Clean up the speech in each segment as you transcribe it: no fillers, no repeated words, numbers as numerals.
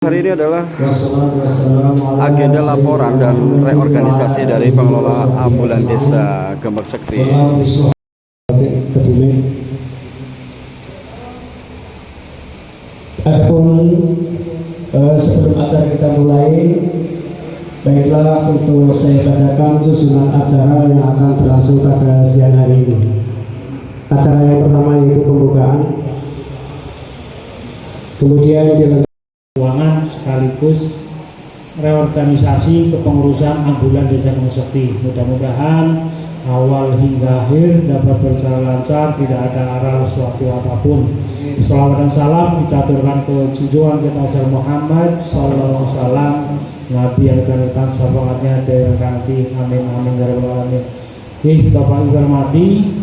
hari ini adalah agenda laporan dan reorganisasi dari pengelola ambulan desa Gembak Sekti. Adapun sebelum acara kita mulai, baiklah untuk saya bacakan susunan acara yang akan berlangsung pada siang hari ini. Acara yang pertama yaitu pembukaan, kemudian dilanjutkan keuangan sekaligus reorganisasi kepengurusan ambulan desa Gembak Sekti. Mudah-mudahan awal hingga akhir dapat berjalan lancar, tidak ada arah suatu apapun. Salawat dan salam kita aturkan ke junjungan kita Muhammad sallallahu alaihi wasallam, Nabi yang dikatakan syafaatnya nanti. Amin amin ya rabbal alamin. Bapak Ibu hormati,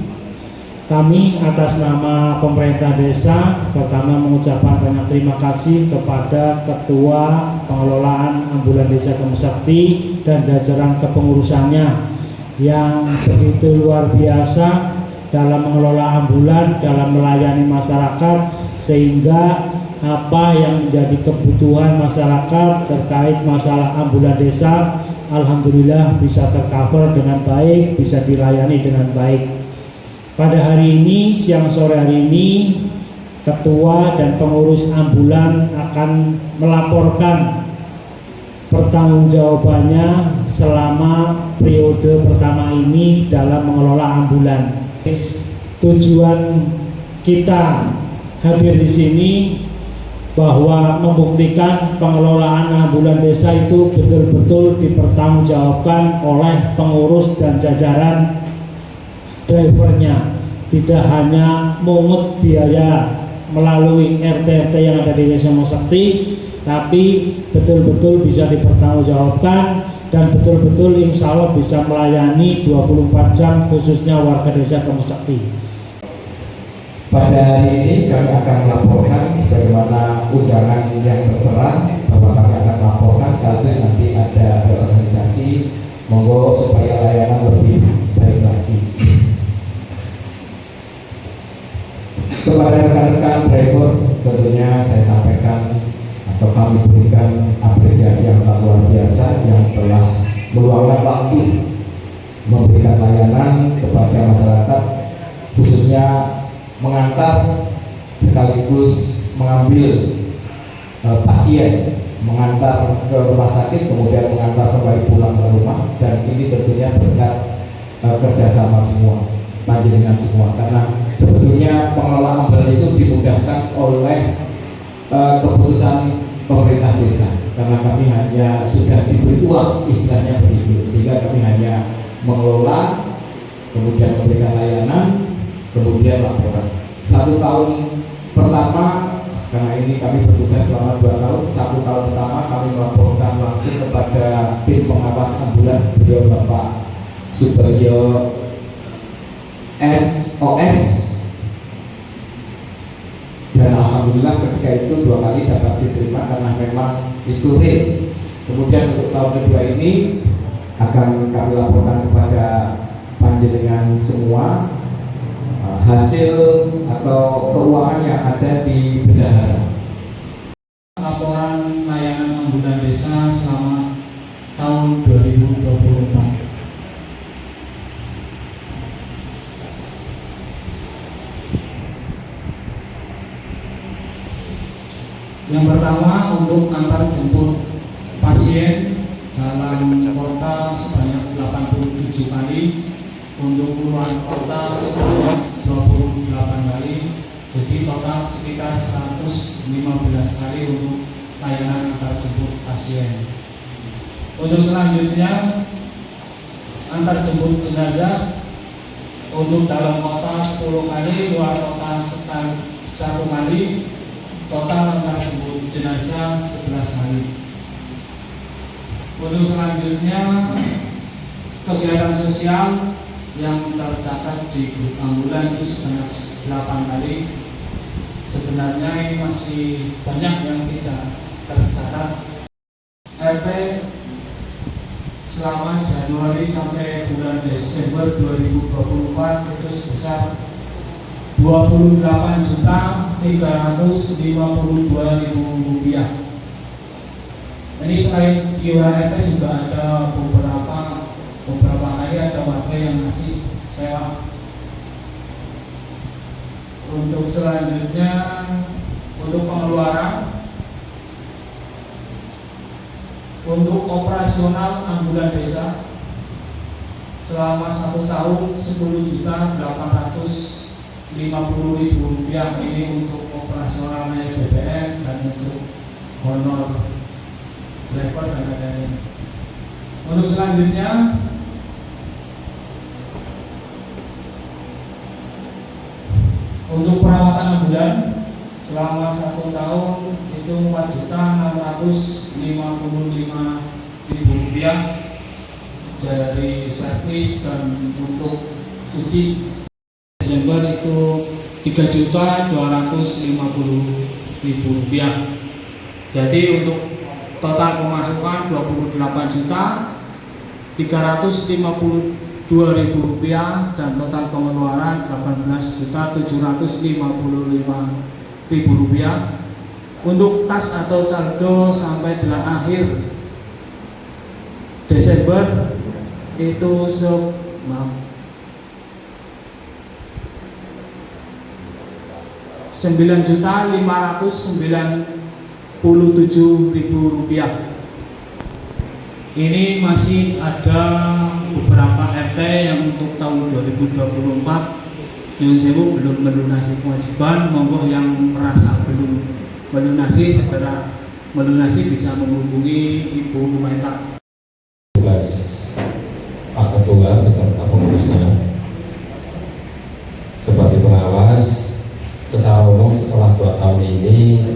kami atas nama pemerintah desa pertama mengucapkan banyak terima kasih kepada Ketua Pengelolaan Ambulan Desa Gembak Sekti dan jajaran kepengurusannya yang begitu luar biasa dalam mengelola ambulan, dalam melayani masyarakat, sehingga apa yang menjadi kebutuhan masyarakat terkait masalah ambulan desa alhamdulillah bisa tercover dengan baik, bisa dilayani dengan baik. Pada hari ini, siang sore hari ini, ketua dan pengurus ambulan akan melaporkan pertanggungjawabannya selama periode pertama ini dalam mengelola ambulan. Tujuan kita hadir di sini bahwa membuktikan pengelolaan ambulan desa itu betul-betul dipertanggungjawabkan oleh pengurus dan jajaran drivernya, tidak hanya mengut biaya melalui RT-RT yang ada di desa Gembak Sekti, tapi betul-betul bisa dipertanggungjawabkan dan betul-betul insya Allah bisa melayani 24 jam khususnya warga desa Gembak Sekti. Pada hari ini kami akan melaporkan sebagaimana undangan yang tertera bahwa kami akan melaporkan sekaligus nanti ada reorganisasi, monggo supaya layanan lebih baik lagi. Kepada rekan-rekan driver tentunya saya sampaikan atau kami berikan apresiasi yang sangat luar biasa yang telah meluangkan waktu memberikan layanan kepada masyarakat, khususnya mengantar sekaligus mengambil pasien, mengantar ke rumah sakit, kemudian mengantar kembali pulang ke rumah, dan ini tentunya berkat kerjasama semua, panjenengan semua, karena sebetulnya pengelolaan ambulan itu dimudahkan oleh keputusan pemerintah desa, karena kami hanya sudah diberi uang, istilahnya begitu, sehingga kami hanya mengelola, kemudian memberikan layanan, kemudian laporan. 1 tahun pertama, karena ini kami bertugas selama 2 tahun, 1 tahun pertama kami melaporkan langsung kepada tim pengawas ambulan, beliau Bapak Subaryo SOS, dan alhamdulillah ketika itu 2 kali dapat diterima karena memang itu real. Kemudian untuk tahun kedua ini akan kami laporkan kepada panjenengan semua hasil atau keuangan yang ada di bendahara. Laporan layanan ambulan desa selama tahun 2024. Yang pertama, untuk antar jemput pasien dalam kota sebanyak 87 kali, untuk keluar kota sebanyak 28 kali, jadi total sekitar 115 kali untuk layanan antar jemput pasien. Untuk selanjutnya, antar jemput jenazah untuk dalam kota 10 kali, luar kota 1 kali, total antar jemput jenazah 11 kali. Untuk selanjutnya, kegiatan sosial yang tercatat di grup ambulan itu sebanyak 8 kali. Sebenarnya ini masih banyak yang tidak tercatat. RT selama Januari sampai bulan Desember 2024 itu sebesar 28.352.000 rupiah. Ini selain iuran RT juga ada beberapa kali ada warga yang ngasih sewa. Untuk selanjutnya, untuk pengeluaran, untuk operasional ambulan desa selama 1 tahun 10.850.000 rupiah. Ini untuk operasionalnya BBM dan untuk honor driver dan lain-lain. Untuk selanjutnya, untuk perawatan ambulan selama 1 tahun itu 4.655.000 rupiah dari servis dan untuk cuci. Desember itu 3.250.000 rupiah. Jadi untuk total pemasukan 28.352.000 rupiah dan total pengeluaran 18.755.000 rupiah. Untuk kas atau saldo sampai dengan akhir Desember itu 9.597.000 rupiah. Ini masih ada beberapa RT yang untuk tahun 2024 yang sewu belum melunasi kewajiban. Monggo yang merasa belum melunasi segera melunasi bisa menghubungi Ibu Meta. Tugas Pak Ketua beserta pengurusnya sebagai pengawas secara umum setelah 2 tahun ini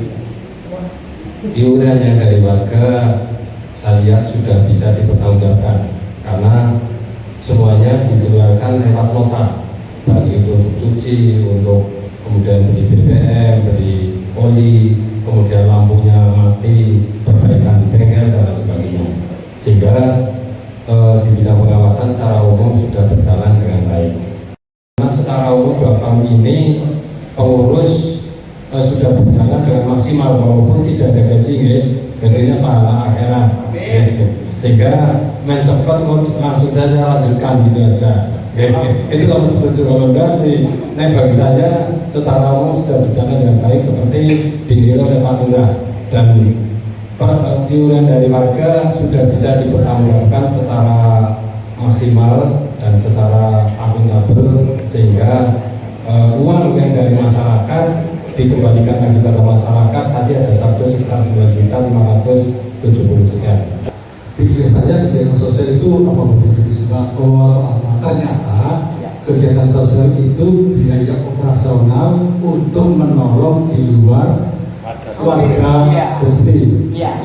iuran yang dari warga saya lihat sudah bisa dipertanggungjawabkan karena semuanya dikeluarkan lewat nota, baik itu untuk cuci, untuk kemudian beli BBM, beli oli, kemudian lampunya mati, perbaikan di bengkel dan lain sebagainya. Sehingga di bidang pengawasan secara umum sudah berjalan dengan baik. Karena secara umum 2 tahun ini pengurus sudah berjalan dengan maksimal walaupun tidak ada gaji, gajinya pahala akhirat. Sehingga main cepat langsung saja lanjutkan gitu aja. Itu kalau setuju, kalau enggak sih, nah bagi saya secara umum sudah berjalan dengan baik seperti dinilai oleh Pak Lurah, dan iuran dari warga sudah bisa dipertanggungjawabkan secara maksimal dan secara akuntabel sehingga uang yang dari masyarakat dikembalikan lagi pada masyarakat. Tadi ada saldo sekitar 9.570 sekian. Pikir saya kegiatan sosial itu apa begitu sembako atau apa? Ternyata kegiatan sosial itu biaya operasional untuk menolong di luar warga Gusti. Ya,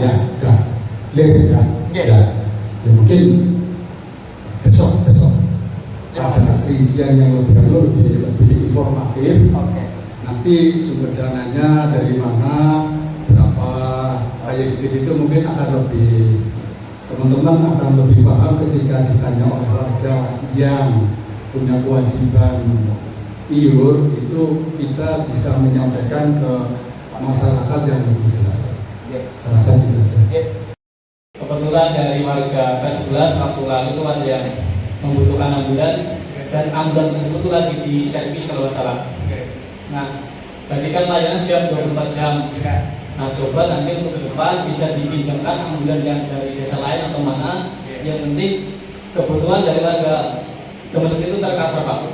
mungkin besok ada rincian yang lebih informatif. Nanti sumber dananya dari mana, berapa, kayak gitu mungkin akan lebih, teman-teman akan lebih paham ketika ditanya oleh warga yang punya kewajiban iur, itu kita bisa menyampaikan ke masyarakat yang lebih jelas. Saya rasa itu saja. Kebetulan dari warga K11 waktu lalu itu ada yang membutuhkan ambulan dan ambulan tersebut itu lagi di servis kalau salah. Nah, tadi kan layanan siap 24 jam. Nah, coba nanti untuk ke depan bisa dipinjamkan ambulan yang dari desa lain atau mana. Yang penting kebutuhan dari warga termasuk itu tercover, Pak.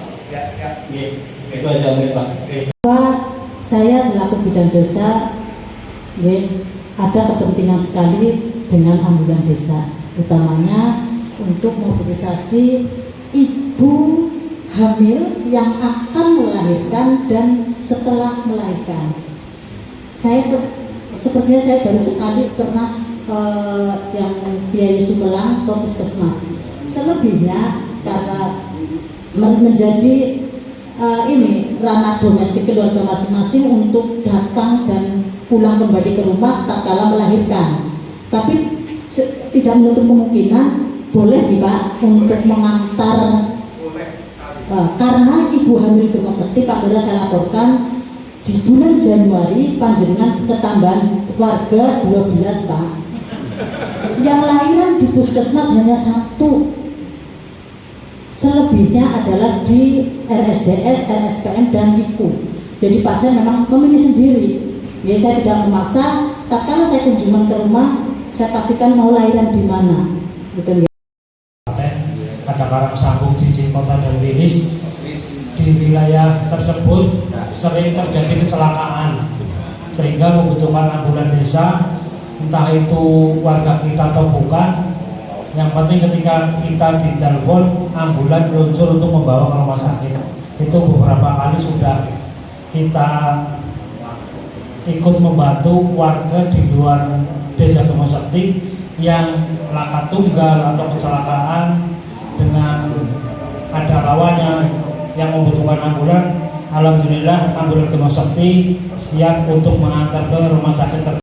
Itu aja mungkin, Pak. Pak, saya selaku bidang desa ada kepentingan sekali dengan ambulan desa, utamanya untuk mobilisasi ibu hamil yang akan melahirkan dan setelah melahirkan. Sepertinya saya baru sekali pernah yang biaya Sumelang Puskesmas. Selebihnya karena menjadi ini ranah domestik keluarga masing-masing untuk datang dan pulang kembali ke rumah tatkala melahirkan. Tapi tidak menutup kemungkinan boleh nih Pak untuk mengantar karena ibu hamil Gemuk Sekti, Pak Lurah saya laporkan di bulan Januari panjenengan ketambahan warga 12 Pak. Yang lahiran di puskesmas hanya 1. Selebihnya adalah di RSDS, RSPM, dan PIKU. Jadi pasien memang memilih sendiri. Ya, saya tidak memaksa. Tatkala saya kunjungan ke rumah, saya pastikan mau lahiran di mana. Gitu ya. Ada karang sambung Cici Kota dan Wilis. Di wilayah tersebut sering terjadi kecelakaan sehingga membutuhkan ambulan desa, entah itu warga kita atau bukan. Yang penting ketika kita ditelepon, ambulan meluncur untuk membawa ke rumah sakit. Itu beberapa kali sudah kita ikut membantu warga di luar Desa Gemosekti yang laka tunggal atau kecelakaan dengan ada lawannya yang membutuhkan ambulan. Alhamdulillah ambulan Gemosekti siap untuk mengantar ke rumah sakit